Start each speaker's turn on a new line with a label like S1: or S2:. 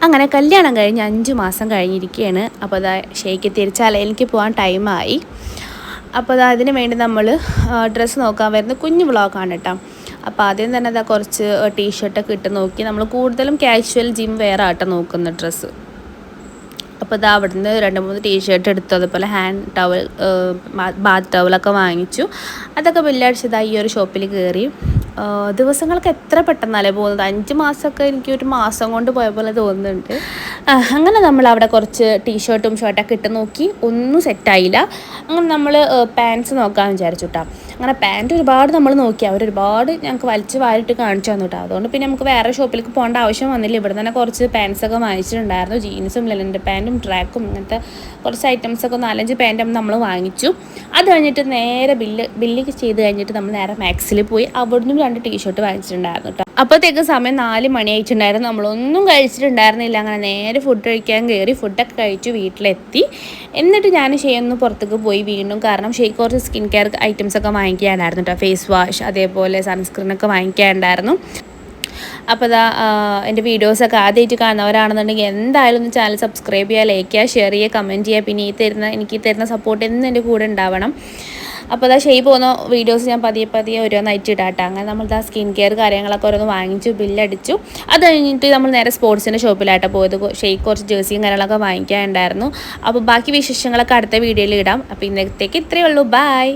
S1: അങ്ങനെ കല്യാണം കഴിഞ്ഞ് 5 മാസം കഴിഞ്ഞിരിക്കുകയാണ്. അപ്പോൾ അതാ ഷെയ്ക്ക് തിരിച്ചാലയിലേക്ക് പോകാൻ ടൈമായി. അപ്പോൾ അതാ അതിന് വേണ്ടി നമ്മൾ ഡ്രസ്സ് നോക്കാൻ വരുന്ന കുഞ്ഞു വ്ളോഗാണ് കേട്ടോ. അപ്പോൾ ആദ്യം തന്നെ അതാ കുറച്ച് ടീഷർട്ടൊക്കെ ഇട്ട് നോക്കി. നമ്മൾ കൂടുതലും കാഷ്വൽ ജിം വെയർ ആട്ടോ നോക്കുന്ന ഡ്രസ്സ്. അപ്പോൾ ഇതാ അവിടുന്ന് 2-3 ടീഷർട്ട് എടുത്തു. അതുപോലെ ഹാൻഡ് ടവൽ, ബാത്ത് ടവലൊക്കെ വാങ്ങിച്ചു. അതൊക്കെ ബില്ലടിച്ചതായി ഈ ഒരു ഷോപ്പിൽ കയറി. ദിവസങ്ങൾക്ക് എത്ര പെട്ടെന്നല്ലേ പോകുന്നത്. 5 മാസമൊക്കെ എനിക്കൊരു മാസം കൊണ്ട് പോയ പോലെ തോന്നുന്നുണ്ട്. അങ്ങനെ നമ്മൾ അവിടെ കുറച്ച് ടീഷർട്ടും ഷർട്ടൊക്കെ ഇട്ട് നോക്കി. ഒന്നും സെറ്റായില്ല. അങ്ങനെ നമ്മൾ പാൻറ്റ്സ് നോക്കാമെന്ന് വിചാരിച്ചു കേട്ടോ. അങ്ങനെ പാൻറ്റ് ഒരുപാട് നമ്മൾ നോക്കി. അവരൊരുപാട് ഞങ്ങൾക്ക് വലിച്ച് വാരിട്ട് കാണിച്ചു തന്നു കേട്ടോ. അതുകൊണ്ട് പിന്നെ നമുക്ക് വേറെ ഷോപ്പിലേക്ക് പോകേണ്ട ആവശ്യം വന്നില്ല. ഇവിടെ തന്നെ കുറച്ച് പാൻറ്റ്സൊക്കെ വാങ്ങിച്ചിട്ടുണ്ടായിരുന്നു. ജീൻസും ലെനിൻ്റെ പാൻറ്റും ട്രാക്കും ഇങ്ങനത്തെ കുറച്ച് ഐറ്റംസൊക്കെ 4-5 പാൻറ്റും നമ്മൾ വാങ്ങിച്ചു. അത് കഴിഞ്ഞിട്ട് നേരെ ബില്ല് ചെയ്ത് കഴിഞ്ഞിട്ട് നമ്മൾ നേരെ മാക്സിൽ പോയി. അവിടുന്ന് 2 ടീഷർട്ട് വാങ്ങിച്ചിട്ടുണ്ടായിരുന്നു കേട്ടോ. അപ്പോഴത്തേക്ക് സമയം 4 മണി ആയിട്ടുണ്ടായിരുന്നു. നമ്മളൊന്നും കഴിച്ചിട്ടുണ്ടായിരുന്നില്ല. അങ്ങനെ നേരെ ഫുഡ് കഴിക്കാൻ കയറി. ഫുഡൊക്കെ കഴിച്ചു വീട്ടിലെത്തി. എന്നിട്ട് ഞാൻ ഷെയ്യൊന്ന് പുറത്തേക്ക് പോയി വീണ്ടും. കാരണം ഷെയ്ക്ക് കുറച്ച് സ്കിൻ കെയർ ഐറ്റംസൊക്കെ വാങ്ങിക്കാനുണ്ടായിരുന്നു കേട്ടോ. ഫേസ് വാഷ്, അതേപോലെ സൺസ്ക്രീനൊക്കെ വാങ്ങിക്കാനുണ്ടായിരുന്നു. അപ്പോൾ അതാ എൻ്റെ വീഡിയോസൊക്കെ ആദ്യമായിട്ട് കാണുന്നവരാണെന്നുണ്ടെങ്കിൽ എന്തായാലും ഒന്ന് ചാനൽ സബ്സ്ക്രൈബ് ചെയ്യുക, ലൈക്ക് ചെയ്യുക, ഷെയർ ചെയ്യുക, കമൻറ്റ് ചെയ്യുക. പിന്നെ എനിക്ക് തരുന്ന സപ്പോർട്ട് എന്നും എൻ്റെ കൂടെ ഉണ്ടാവണം. അപ്പോൾ അതാ ഷെയ് പോകുന്ന വീഡിയോസ് ഞാൻ പതിയെ ഓരോന്നായിട്ട് ഇടാട്ടോ. അങ്ങനെ നമ്മളിതാ സ്കിൻ കെയർ കാര്യങ്ങളൊക്കെ ഓരോന്ന് വാങ്ങിച്ചു, ബില്ലടിച്ചു. അത് കഴിഞ്ഞിട്ട് നമ്മൾ നേരെ സ്പോർട്സിൻ്റെ ഷോപ്പിലായിട്ടോ പോയത്. ഷെയ്ക്ക് കുറച്ച് ജേഴ്സിയും കാര്യങ്ങളൊക്കെ വാങ്ങിക്കാനുണ്ടായിരുന്നു. അപ്പോൾ ബാക്കി വിശേഷങ്ങളൊക്കെ അടുത്ത വീഡിയോയിൽ ഇടാം. അപ്പോൾ ഇന്നത്തേക്ക് ഇത്രയേ ഉള്ളൂ. ബൈ.